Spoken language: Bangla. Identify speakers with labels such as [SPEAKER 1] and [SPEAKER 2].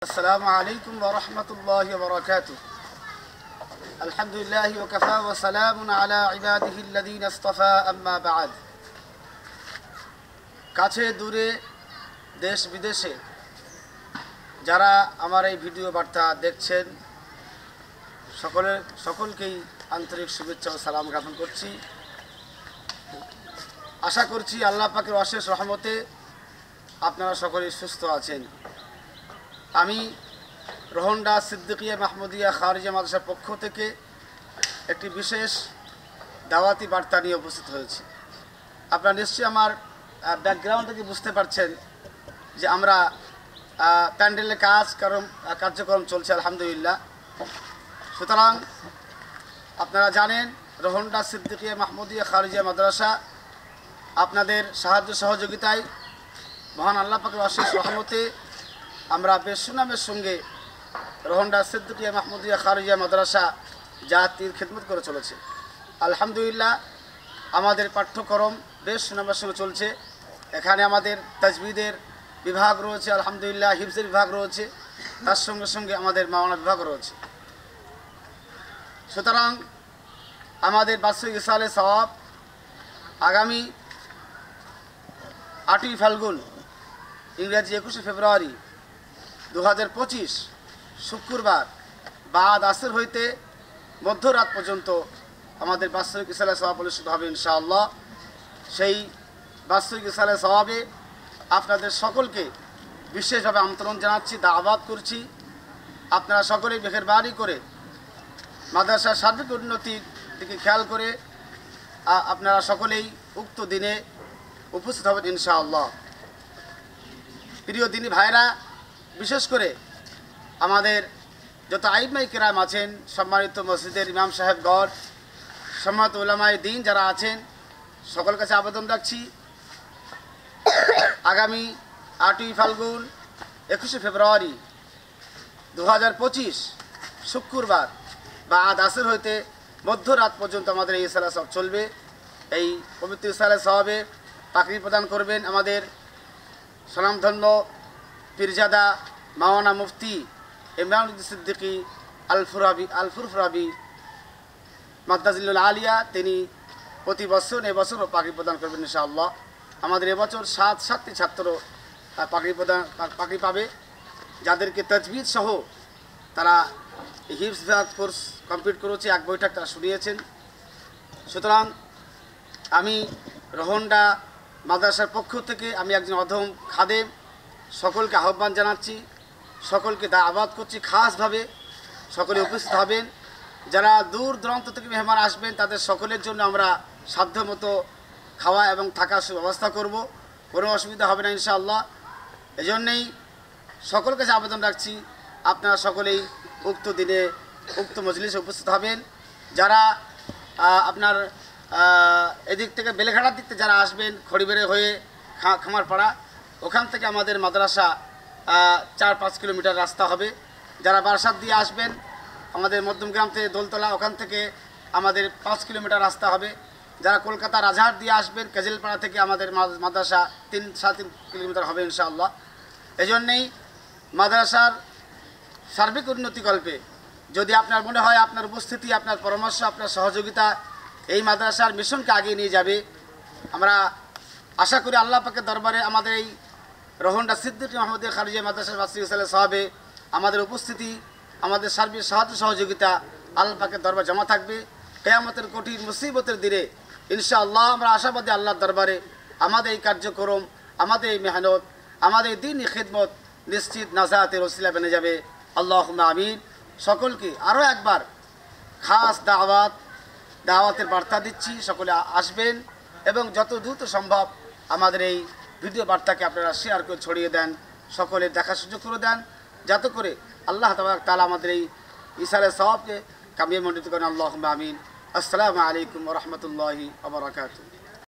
[SPEAKER 1] আসসালামু আলাইকুম ওয়া রাহমাতুল্লাহি ওয়া বারাকাতুহু। আলহামদুলিল্লাহি ওয়া কাফা ওয়া সালামুন আলা ইবাদিহি আল্লাযীনা ইসতাফা, আম্মা বা'দ। কাছে দূরে দেশ বিদেশে যারা আমার এই ভিডিও বার্তা দেখছেন সকলকেই আন্তরিক শুভেচ্ছা ও সালাম জ্ঞাপন করছি। আশা করছি আল্লাহ পাকের অশেষ রহমতে আপনারা সকলেই সুস্থ আছেন। আমি রোহনডা সিদ্দিকিয়া মাহমুদিয়া খারিজা মাদ্রাসার পক্ষ থেকে একটি বিশেষ দাওয়াতি বার্তা নিয়ে উপস্থিত হয়েছি। আপনারা নিশ্চয়ই আমার ব্যাকগ্রাউন্ড থেকে বুঝতে পারছেন যে আমরা প্যান্ডেলের কার্যক্রম চলছে আলহামদুলিল্লাহ। সুতরাং আপনারা জানেন রোহনডা সিদ্দিকিয়া মাহমুদিয়া খারিজা মাদ্রাসা আপনাদের সাহায্য সহযোগিতায় মহান আল্লাহ পাকের অশেষ রহমতে আমরা বেশ সুনামের সঙ্গে রোহনডা সিদ্দিকিয়া মাহমুদিয়া খারিজা মাদ্রাসা জাতির খিদমত করে চলেছে আলহামদুলিল্লাহ। আমাদের পাঠ্যক্রম বেশ সুনামের সঙ্গে চলছে। এখানে আমাদের তাজবিদের বিভাগ রয়েছে আলহামদুলিল্লাহ, হিফজের বিভাগ রয়েছে, তার সঙ্গে সঙ্গে আমাদের মাওলানা বিভাগ রয়েছে। সুতরাং আমাদের বার্ষিক ইসালে সওয়াব আগামী 8ই ফাল্গুন ইংরেজি 21শে ফেব্রুয়ারি 2025 শুক্রবার বাদ আসর হইতে মধ্যরাত পর্যন্ত আমাদের বাৎসরিক ইসালে সওয়াব অনুষ্ঠিত হবে ইনশাআল্লাহ। সেই বাৎসরিক ইসালে সওয়াবে আপনাদের সকলকে বিশেষভাবে আমন্ত্রণ জানাচ্ছি, দাওয়াত করছি। আপনারা সকলেই মেহেরবানি করে মাদ্রাসার সার্বিক উন্নতির দিকে খেয়াল করে আপনারা সকলেই উক্ত দিনে উপস্থিত হবেন ইনশাআল্লাহ। প্রিয় দিনী ভাইরা, বিশেষ করে আমাদের যত আইমাই কেরাম আছেন, সম্মানিত মসজিদের ইমাম সাহেবগণ, সম্মানিত উলামায়ে দ্বীন যারা আছেন, সকলের কাছে আবেদন রাখছি আগামী 8ই ফাল্গুন 21শে ফেব্রুয়ারি 2025 শুক্রবার বাদ আসর হইতে মধ্যরাত পর্যন্ত আমাদের এই ইসালে সওয়াব চলবে। এই পবিত্র ইসালে সওয়াবে পাকড়ি প্রদান করবেন আমাদের স্বনামধন্য পীরজাদা মাওলানা মুফতি ইমরান সিদ্দিকী আল-ফুরফুরাবি মাদ্দাজিল্লুল আলিয়া। তিনি প্রতি বছর এবছরও পাকড়ি প্রদান করবেন ইনশাআল্লাহ। আমাদের এবছর 7টি ছাত্র পাকড়ি পাবে, যাদেরকে তাজবিদ সহ তারা হিফজ কোর্স কমপ্লিট করেছে, এক বৈঠক তারা শুনিয়েছেন। সুতরাং আমি রোহনডা মাদ্রাসার পক্ষ থেকে আমি একজন অধম খাদেম, সকলকে আহ্বান জানাচ্ছি, সকলকে দাওয়াত করছি খাসভাবে সকলে উপস্থিত হবেন। যারা দূর দূরান্ত থেকে মেহমান আসবেন তাদের সকলের জন্য আমরা সাধ্যমতো খাওয়া এবং থাকার সুব্যবস্থা করব, কোনো অসুবিধা হবে না ইনশাআল্লাহ। এজন্যই সকল কাছে আবেদন রাখছি আপনারা সকলেই উক্ত দিনে উক্ত মজলিসে উপস্থিত হবেন। যারা আপনার এদিক থেকে বেলেঘাটার দিক থেকে যারা আসবেন, খড়িবেড়ে হয়ে খামারপাড়া, ওখান থেকে আমাদের মাদ্রাসা 4-5 কিলোমিটার রাস্তা হবে। যারা বারাসাত দিয়ে আসবেন, আমাদের মধ্যমগ্রাম থেকে দোলতলা, ওখান থেকে আমাদের 5 কিলোমিটার রাস্তা হবে। যারা কলকাতা রাজহাট দিয়ে আসবেন, কেজেলপাড়া থেকে আমাদের মাদ্রাসা 3-3.5 কিলোমিটার হবে ইনশাআল্লাহ। এজন্যই মাদ্রাসার সার্বিক উন্নতিকল্পে যদি আপনার মনে হয় আপনার উপস্থিতি, আপনার পরামর্শ, আপনার সহযোগিতা এই মাদ্রাসার মিশনকে আগিয়ে নিয়ে যাবে, আমরা আশা করি আল্লাহ পাকের দরবারে আমাদের এই রোহনডা সিদ্দিকিয়া মাহমুদিয়া খারিজা মাদ্রাসার বার্ষিক ইসালে সওয়াবে আমাদের উপস্থিতি, আমাদের সার্বিক সাহায্য সহযোগিতা আল্লাহ পাকের দরবারে জমা থাকবে। কিয়ামতের কঠিন মুসিবতের দিনে ইনশাআল্লাহ আমরা আশাবাদী আল্লাহর দরবারে আমাদের এই কার্যক্রম, আমাদের এই মেহনত, আমাদের দ্বীনি খিদমত নিশ্চিত নাজাতের ওসিলা বনে যাবে। আল্লাহুম্মা আমিন। সকলকে আরও একবার খাস দাওয়াতের বার্তা দিচ্ছি, সকলে আসবেন এবং যত দ্রুত সম্ভব আমাদের এই ভিডিও বার্তাকে আপনারা শেয়ার করে ছড়িয়ে দেন, সকলের দেখার সুযোগ করে দেন, যাতে করে আল্লাহ তাআলা আমাদের এই ইসালে সওয়াবকে কামিয়ে মণ্ডিত করেন। আল্লাহুম্মা আমিন। আসসালামু আলাইকুম ওয়া রাহমাতুল্লাহি ওয়া বারাকাতুহু।